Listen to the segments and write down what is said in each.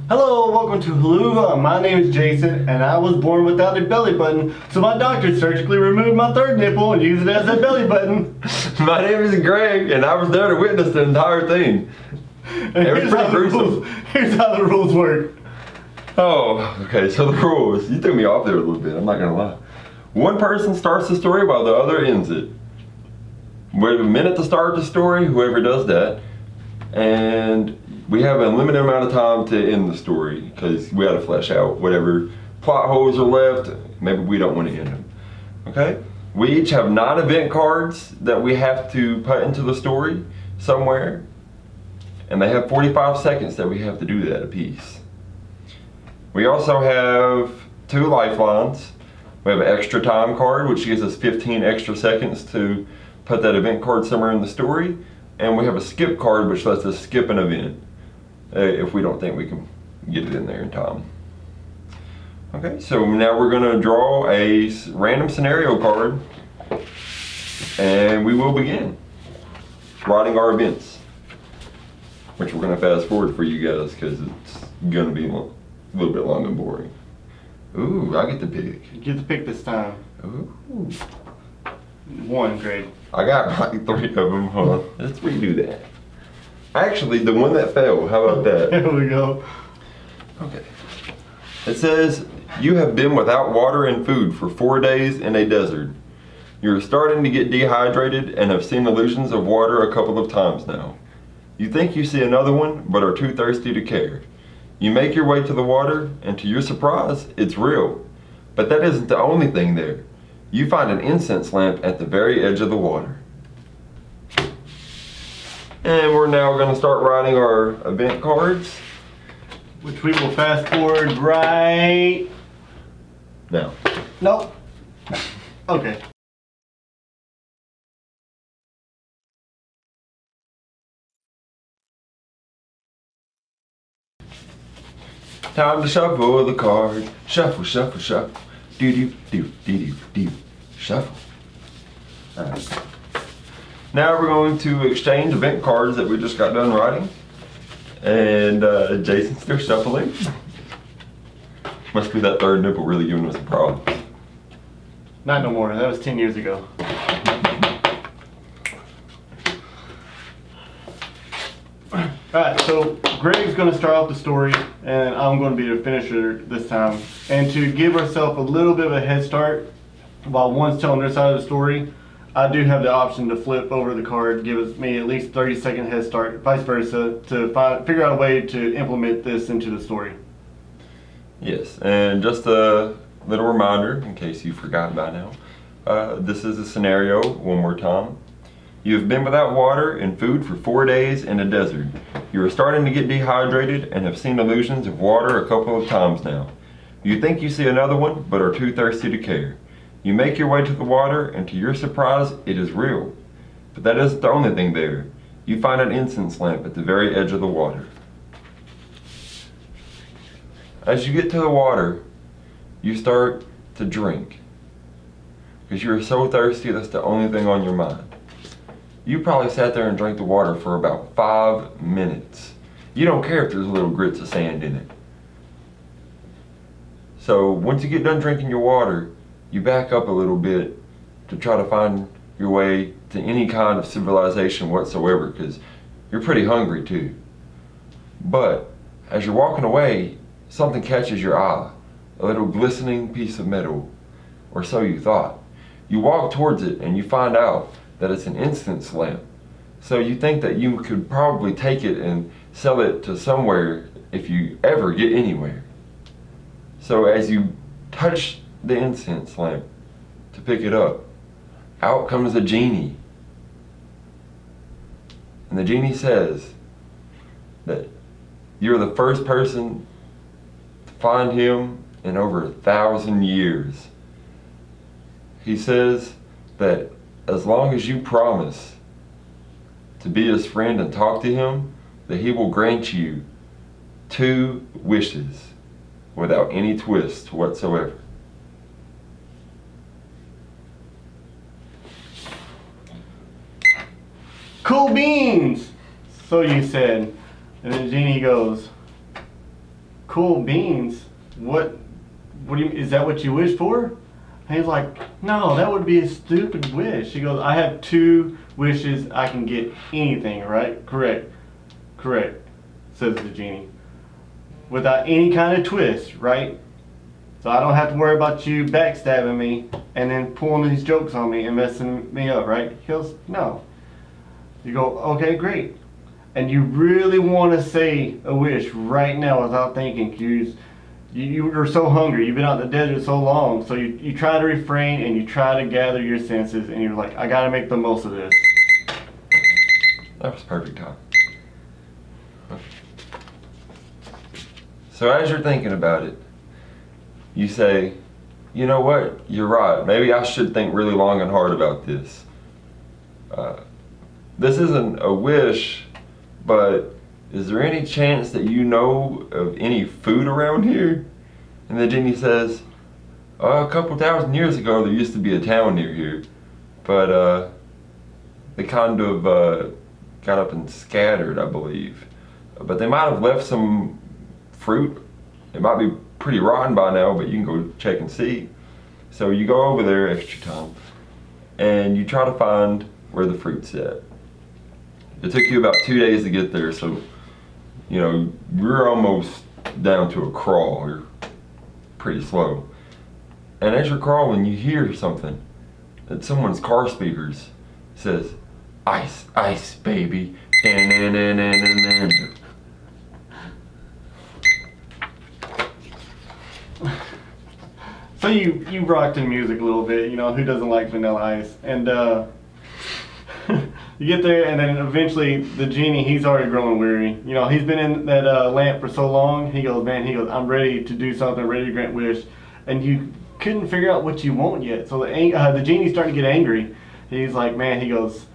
Hello, welcome to Haluva. My name is Jason, and I was born without a belly button, so my doctor surgically removed my third nipple and used it as a belly button. My name is Greg, and I was there to witness the entire thing. It was pretty gruesome. Here's how the rules work. Oh, okay, so the rules. You threw me off there a little bit, I'm not gonna lie. One person starts the story while the other ends it. We have a minute to start the story, whoever does that. And we have a limited amount of time to end the story because we gotta flesh out whatever plot holes are left. Maybe we don't want to end them. Okay? We each have 9 event cards that we have to put into the story somewhere. And they have 45 seconds that we have to do that a piece. We also have 2 lifelines. We have an extra time card, which gives us 15 extra seconds to put that event card somewhere in the story. And we have a skip card, which lets us skip an event if we don't think we can get it in there in time. Okay, so now we're gonna draw a random scenario card and we will begin writing our events, which we're gonna fast forward for you guys because it's gonna be a little bit long and boring. Ooh, I get to pick. You get to pick this time. Ooh. 1, Greg. I got like 3 of them. Hold on. Let's redo that. Actually, the one that fell. How about that? There we go. Okay. It says, you have been without water and food for 4 days in a desert. You are starting to get dehydrated and have seen illusions of water a couple of times now. You think you see another one, but are too thirsty to care. You make your way to the water, and to your surprise, it's real. But that isn't the only thing there. You find an incense lamp at the very edge of the water. And we're now going to start writing our event cards. Which we will fast forward right Now. Nope. Okay. Time to shuffle the cards. Shuffle, shuffle, shuffle. Do. Shuffle. Alright. Now we're going to exchange event cards that we just got done writing. And Jason's still shuffling. Must be that third nipple really giving us a problem. Not no more. That was 10 years ago. Alright, so Greg's going to start off the story, and I'm going to be the finisher this time. And to give ourselves a little bit of a head start, while one's telling their side of the story, I do have the option to flip over the card, give me at least 30-second head start, vice versa, to figure out a way to implement this into the story. Yes, and just a little reminder, in case you forgot by now, this is a scenario, one more time. You have been without water and food for 4 days in a desert. You are starting to get dehydrated and have seen illusions of water a couple of times now. You think you see another one, but are too thirsty to care. You make your way to the water, and to your surprise, it is real. But that isn't the only thing there. You find an incense lamp at the very edge of the water. As you get to the water, you start to drink. Because you are so thirsty, that's the only thing on your mind. You probably sat there and drank the water for about 5 minutes. You don't care if there's little grits of sand in it. So once you get done drinking your water, you back up a little bit to try to find your way to any kind of civilization whatsoever, because you're pretty hungry too. But as you're walking away, something catches your eye, a little glistening piece of metal, or so you thought. You walk towards it and you find out that it's an incense lamp. So you think that you could probably take it and sell it to somewhere if you ever get anywhere. So as you touch the incense lamp to pick it up, out comes a genie. And the genie says that you're the first person to find him in over 1,000 years. He says that as long as you promise to be his friend and talk to him, that he will grant you 2 wishes without any twist whatsoever. Cool beans! So you said. And then Genie goes, cool beans. What do you, is that what you wish for? And he's like, no, that would be a stupid wish. He goes, I have 2 wishes. I can get anything, right? Correct, says the genie. Without any kind of twist, right? So I don't have to worry about you backstabbing me and then pulling these jokes on me and messing me up, right? He goes, no. You go, okay, great. And you really want to say a wish right now without thinking. You are so hungry. You've been out in the desert so long. So you try to refrain and you try to gather your senses. And you're like, I got to make the most of this. That was perfect time. So as you're thinking about it, you say, you know what, you're right. Maybe I should think really long and hard about this. This isn't a wish, but is there any chance that you know of any food around here? And the genie says, a couple thousand years ago there used to be a town near here, but they kind of got up and scattered, I believe. But they might have left some fruit. It might be pretty rotten by now, but you can go check and see. So you go over there extra time and you try to find where the fruit's at. It took you about 2 days to get there, so you know you're almost down to a crawl. You're pretty slow. And as you're crawling, you hear something. It's someone's car speakers. It says, ice, ice, baby. So you rocked in music a little bit, you know, who doesn't like Vanilla Ice? And you get there and then eventually the genie, he's already growing weary. You know, he's been in that lamp for so long, he goes, I'm ready to do something, ready to grant wish. And you couldn't figure out what you want yet. So the genie's starting to get angry. He's like, man, he goes,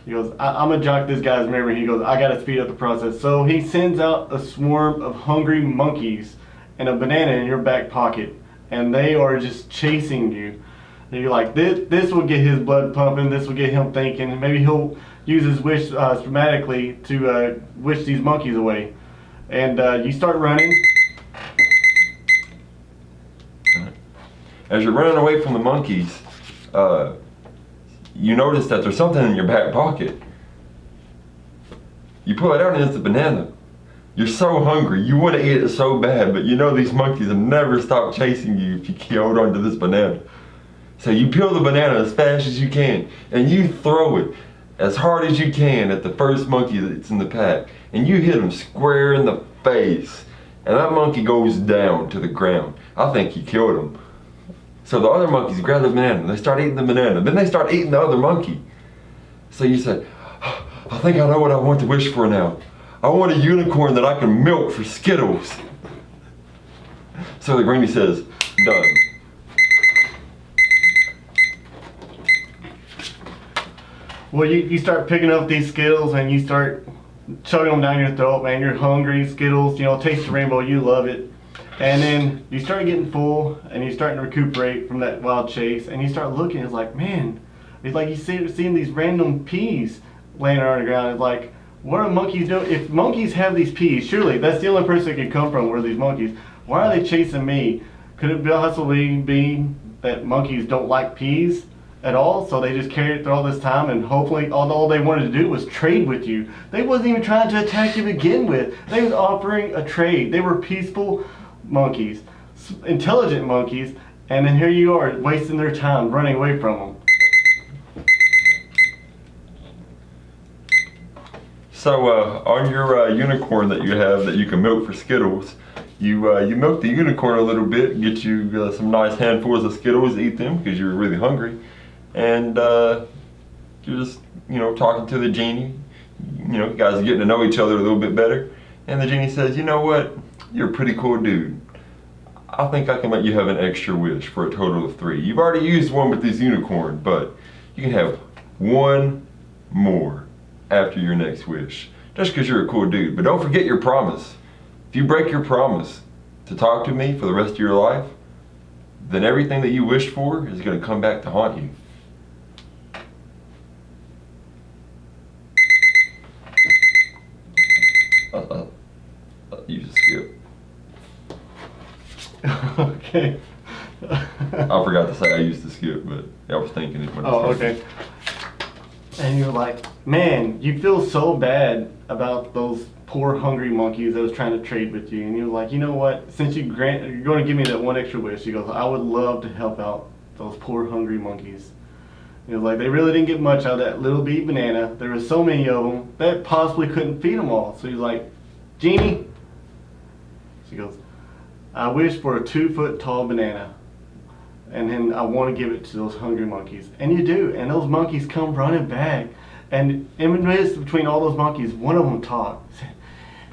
I'm gonna jock this guy's memory. He goes, I gotta speed up the process. So he sends out a swarm of hungry monkeys and a banana in your back pocket. And they are just chasing you. And you're like, this will get his blood pumping, this will get him thinking, and maybe he'll use his wish dramatically to wish these monkeys away. And you start running. As you're running away from the monkeys, you notice that there's something in your back pocket. You pull it out and it's a banana. You're so hungry, you want to eat it so bad, but you know these monkeys will never stop chasing you if you hold on to this banana. So you peel the banana as fast as you can, and you throw it as hard as you can at the first monkey that's in the pack, and you hit him square in the face, and that monkey goes down to the ground. I think you killed him. So the other monkeys grab the banana, they start eating the banana, then they start eating the other monkey. So you said, I think I know what I want to wish for now. I want a unicorn that I can milk for Skittles. So the genie says, done. Well, you start picking up these Skittles and you start chugging them down your throat, man. You're hungry, Skittles, you know, taste the rainbow, you love it. And then you start getting full and you're starting to recuperate from that wild chase. And you start looking, it's like, man, it's like you seeing these random peas laying around the ground. It's like, what are monkeys doing? If monkeys have these peas, surely that's the only person it could come from were these monkeys. Why are they chasing me? Could it possibly be that monkeys don't like peas at all? So they just carried it through all this time and hopefully all they wanted to do was trade with you. They wasn't even trying to attack you to begin with. They was offering a trade. They were peaceful monkeys, intelligent monkeys, and then here you are wasting their time running away from them. So on your unicorn that you have that you can milk for Skittles, you milk the unicorn a little bit, get you some nice handfuls of Skittles, eat them because you're really hungry, and you're just talking to the genie. You know, you guys are getting to know each other a little bit better, and the genie says, you know what, you're a pretty cool dude. I think I can let you have an extra wish for a total of 3. You've already used one with this unicorn, but you can have one more after your next wish, just because you're a cool dude. But don't forget your promise. If you break your promise to talk to me for the rest of your life, then everything that you wished for is going to come back to haunt you. You just skip. Okay. I forgot to say I used to skip, but I was thinking it when I Oh, started. okay. And you're like, man, you feel so bad about those poor hungry monkeys that was trying to trade with you. And you're like, you know what? Since you're going to give me that one extra wish, he goes, I would love to help out those poor hungry monkeys. He was like, they really didn't get much out of that little beat banana. There were so many of them that possibly couldn't feed them all. So he's like, Genie. She goes, I wish for a 2-foot tall banana. And then I want to give it to those hungry monkeys. And you do. And those monkeys come running back. And in the midst between all those monkeys, one of them talked. Said,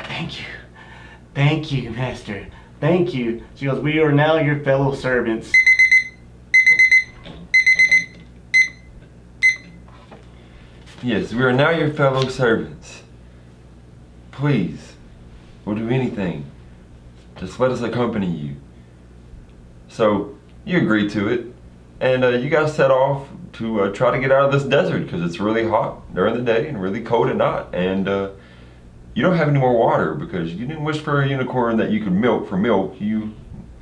thank you. Thank you, master. Thank you. She goes, we are now your fellow servants. Yes, we are now your fellow servants. Please, we'll do anything. Just let us accompany you. So, you agree to it, and you guys set off to try to get out of this desert because it's really hot during the day and really cold at night, and you don't have any more water because you didn't wish for a unicorn that you could milk for milk. You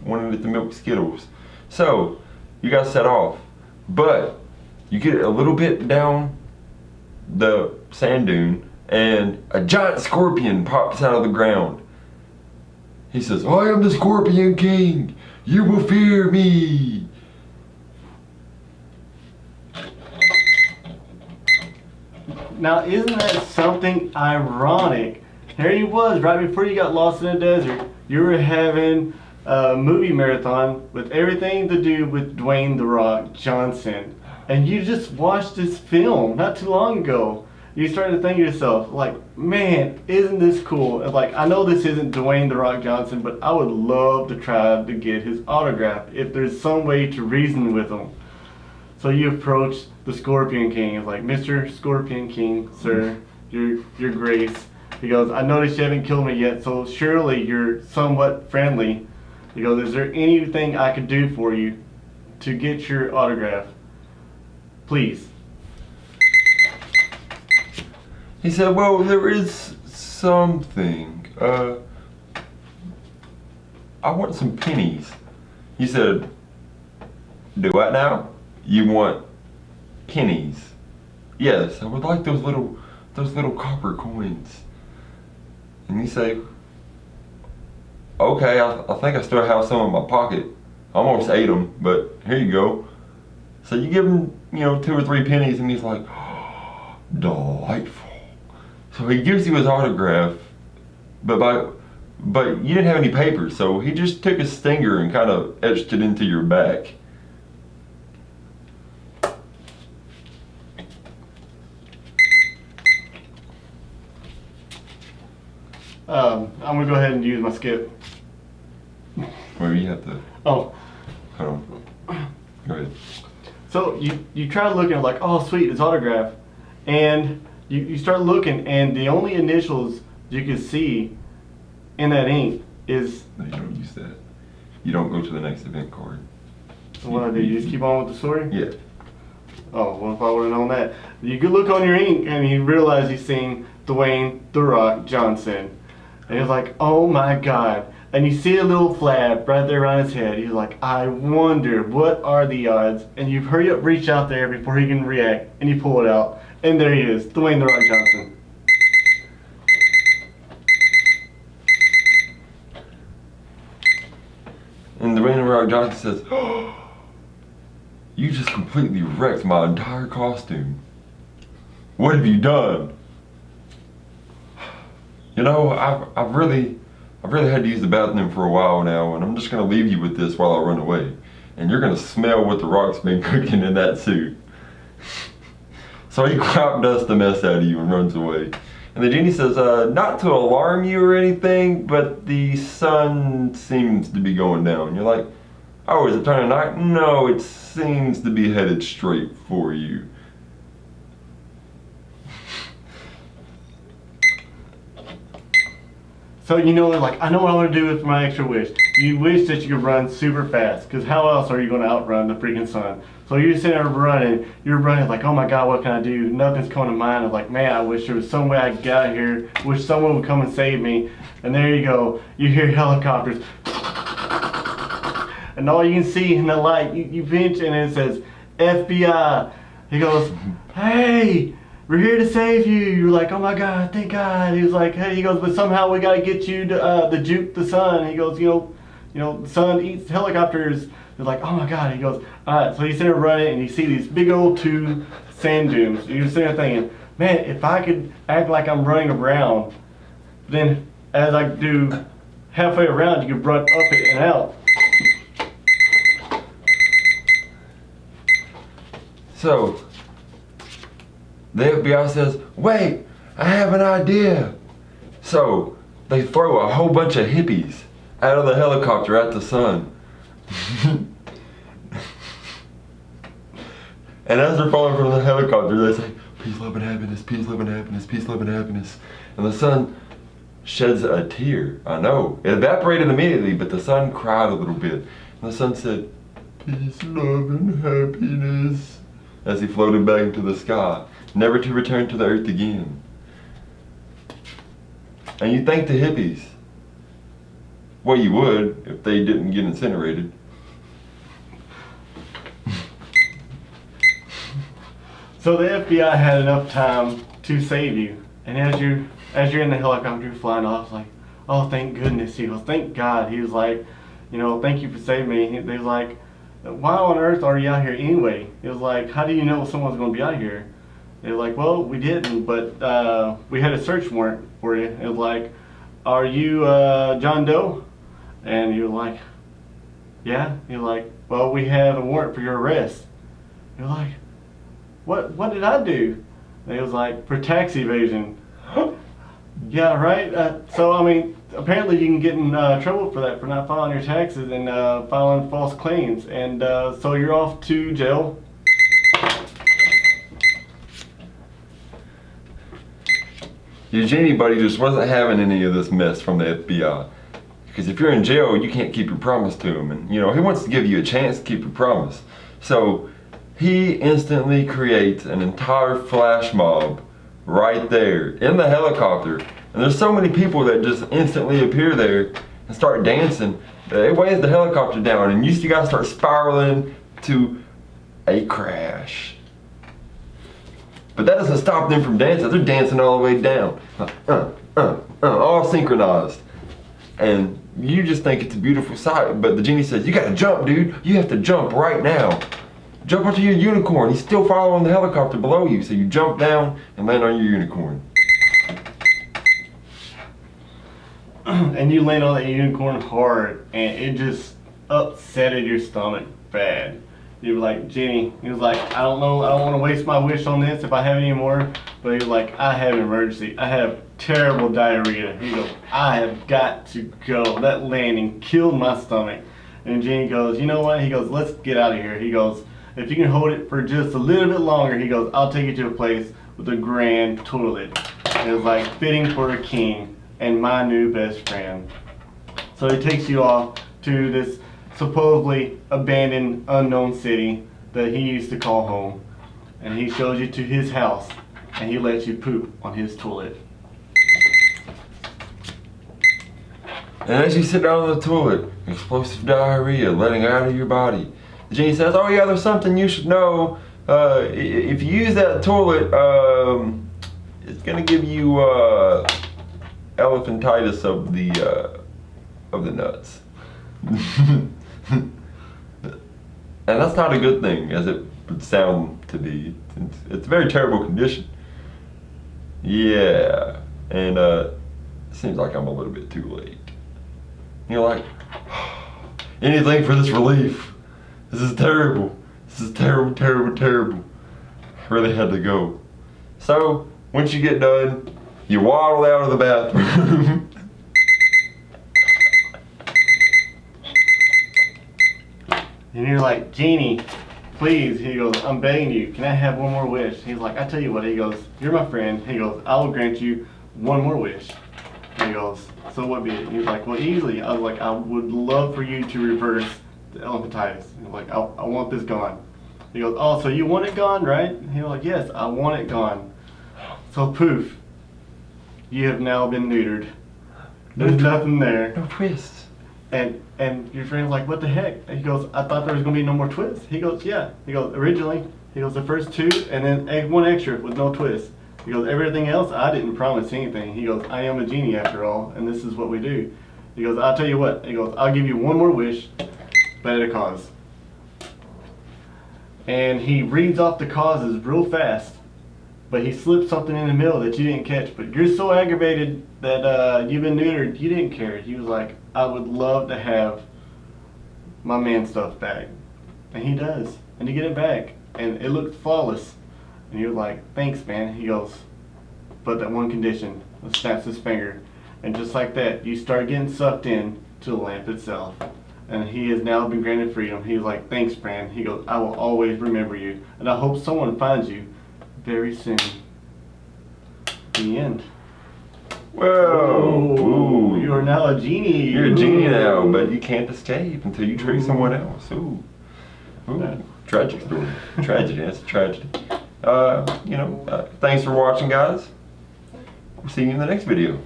wanted it to milk Skittles. So, you guys set off, but you get a little bit down the sand dune, and a giant scorpion pops out of the ground. He says, I am the Scorpion King. You will fear me. Now, isn't that something ironic? Here he was, right before you got lost in the desert. You were having a movie marathon with everything to do with Dwayne "The Rock" Johnson. And you just watched this film not too long ago. You started to think to yourself, like, man, isn't this cool? And like, I know this isn't Dwayne "The Rock" Johnson, but I would love to try to get his autograph if there's some way to reason with him. So you approach the Scorpion King. It's like, Mr. Scorpion King, sir, your grace. He goes, I noticed you haven't killed me yet, so surely you're somewhat friendly. He goes, is there anything I could do for you to get your autograph? Please. He said, well, there is something. I want some pennies. He said, do what now? You want pennies? Yes, I would like those little copper coins. And he said, okay, I think I still have some in my pocket. I almost ate them, but here you go. So you give him, 2 or 3 pennies, and he's like, oh, delightful. So he gives you his autograph, but you didn't have any paper, so he just took his finger and kind of etched it into your back. I'm gonna go ahead and use my skip. Well, you have to. Oh. Hold on. Go ahead. So you try looking like, oh sweet, his autograph, and you start looking, and the only initials you can see in that ink is. No, you don't use that. You don't go to the next event card. What I do? You just keep on with the story? Yeah. Oh, well, if I would have known that. You could look on your ink, and you realize he's seeing Dwayne "The Rock" Johnson. And he's like, oh my God. And you see a little flab right there around his head. He's like, I wonder, what are the odds? And you hurry up, reach out there before he can react, and you pull it out. And there he is, Dwayne "The Rock" Johnson. And Dwayne "The Rock" Johnson says, oh, you just completely wrecked my entire costume. What have you done? I've really had to use the bathroom for a while now, and I'm just gonna leave you with this while I run away. And you're gonna smell what the Rock's been cooking in that suit. So he crop dusts the mess out of you and runs away. And the genie says, not to alarm you or anything, but the sun seems to be going down. You're like, oh, is it turning night? No, it seems to be headed straight for you. So like, I know what I want to do with my extra wish. You wish that you could run super fast, because how else are you going to outrun the freaking sun? So you're sitting there you're running like, oh my God, what can I do? Nothing's coming to mind. I'm like, man, I wish there was some way I could get out of here. Wish someone would come and save me. And there you go. You hear helicopters. and all you can see in the light, you pinch and it says FBI. He goes, hey, we're here to save you. You're like, oh my God, thank God. He was like, hey, he goes, but somehow we got to get you to the juke the sun. He goes, you know, the sun eats helicopters. They're like, oh my God. He goes, all right. So he's sitting there running and you see these big old two sand dunes. You're sitting there thinking, man, if I could act like I'm running around, then as I do halfway around, you could run up it and out. So the FBI says, wait, I have an idea. So they throw a whole bunch of hippies out of the helicopter at the sun. And as they're falling from the helicopter, they say, peace, love, and happiness, peace, love, and happiness, peace, love, and happiness. And the sun sheds a tear. I know. It evaporated immediately, but the sun cried a little bit. And the sun said, peace, love, and happiness, as he floated back into the sky, never to return to the earth again. And you thank the hippies. Well, you would if they didn't get incinerated. So the FBI had enough time to save you, and as you're in the helicopter you're flying off, like, oh thank goodness. He goes, thank God. He was like, you know, thank you for saving me. They was like, why on earth are you out here anyway? It was like, how do you know someone's going to be out here? They were like, well, we didn't, but we had a search warrant for you. It was like, are you John Doe? And you were like, yeah. You're like, well, we have a warrant for your arrest. You're like, what did I do? And it was like, for tax evasion. Yeah, right? So, I mean, apparently you can get in trouble for that, for not filing your taxes and filing false claims. And so you're off to jail. Your genie buddy just wasn't having any of this mess from the FBI. Because if you're in jail, you can't keep your promise to him. And, you know, he wants to give you a chance to keep your promise. So he instantly creates an entire flash mob right there in the helicopter. And there's so many people that just instantly appear there and start dancing. It weighs the helicopter down and you guys start spiraling to a crash. But that doesn't stop them from dancing. They're dancing all the way down. All synchronized. And you just think it's a beautiful sight. But the genie says, you gotta jump, dude. You have to jump right now. Jump onto your unicorn. He's still following the helicopter below you. So you jump down and land on your unicorn. And you land on that unicorn hard, and it just upsetted your stomach bad. You were like, Jenny, he was like, I don't know, I don't want to waste my wish on this if I have any more. But he was like, I have an emergency. I have terrible diarrhea. He goes, I have got to go. That landing killed my stomach. And Jenny goes, you know what? He goes, let's get out of here. He goes, if you can hold it for just a little bit longer, he goes, I'll take you to a place with a grand toilet. And it was like fitting for a king and my new best friend. So he takes you off to this supposedly abandoned, unknown city that he used to call home. And he shows you to his house and he lets you poop on his toilet. And as you sit down on the toilet, explosive diarrhea letting out of your body, the genie says, oh yeah, there's something you should know. If you use that toilet, it's gonna give you elephantitis of the nuts. And that's not a good thing, as it would sound to be. It's a very terrible condition. Yeah, and it seems like I'm a little bit too late. You're like, anything for this relief. This is terrible. This is terrible, terrible, terrible. I really had to go. So, once you get done, you waddle out of the bathroom. And you're like, Genie, please. He goes, I'm begging you. Can I have one more wish? He's like, I tell you what. He goes, you're my friend. He goes, I will grant you one more wish. And he goes, so what be it? He's like, well, easily. I was like, I would love for you to reverse the elephantitis. He's like, I want this gone. He goes, oh, so you want it gone, right? He was like, yes, I want it gone. So poof, you have now been neutered. There's nothing there. No twist. And your friend's like, what the heck? And he goes, I thought there was gonna be no more twists. He goes, yeah. He goes, originally, he goes, the first 2 and then one extra with no twist. He goes, everything else, I didn't promise anything. He goes, I am a genie after all, and this is what we do. He goes, I'll tell you what. He goes, I'll give you one more wish, but at a cause. And he reads off the causes real fast, but he slipped something in the middle that you didn't catch. But you're so aggravated that you've been neutered, you didn't care. He was like, I would love to have my man stuff back. And he does. And you get it back. And it looked flawless. And you're like, thanks, man. He goes, but that one condition. Snaps his finger. And just like that, you start getting sucked in to the lamp itself. And he has now been granted freedom. He's like, thanks, Fran. He goes, I will always remember you. And I hope someone finds you very soon. The end. Whoa! Ooh. You are now a genie. You're a genie now, but you can't escape until you trick someone else. Ooh. Ooh. Tragic story. Tragedy. That's a tragedy. Thanks for watching, guys. We'll see you in the next video.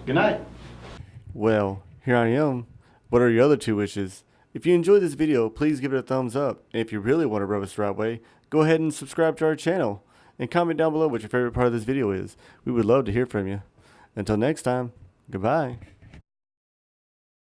Good night. Well, here I am. What are your other 2 wishes? If you enjoyed this video, please give it a thumbs up. And if you really want to rub us the right way, go ahead and subscribe to our channel. And comment down below what your favorite part of this video is. We would love to hear from you. Until next time, goodbye.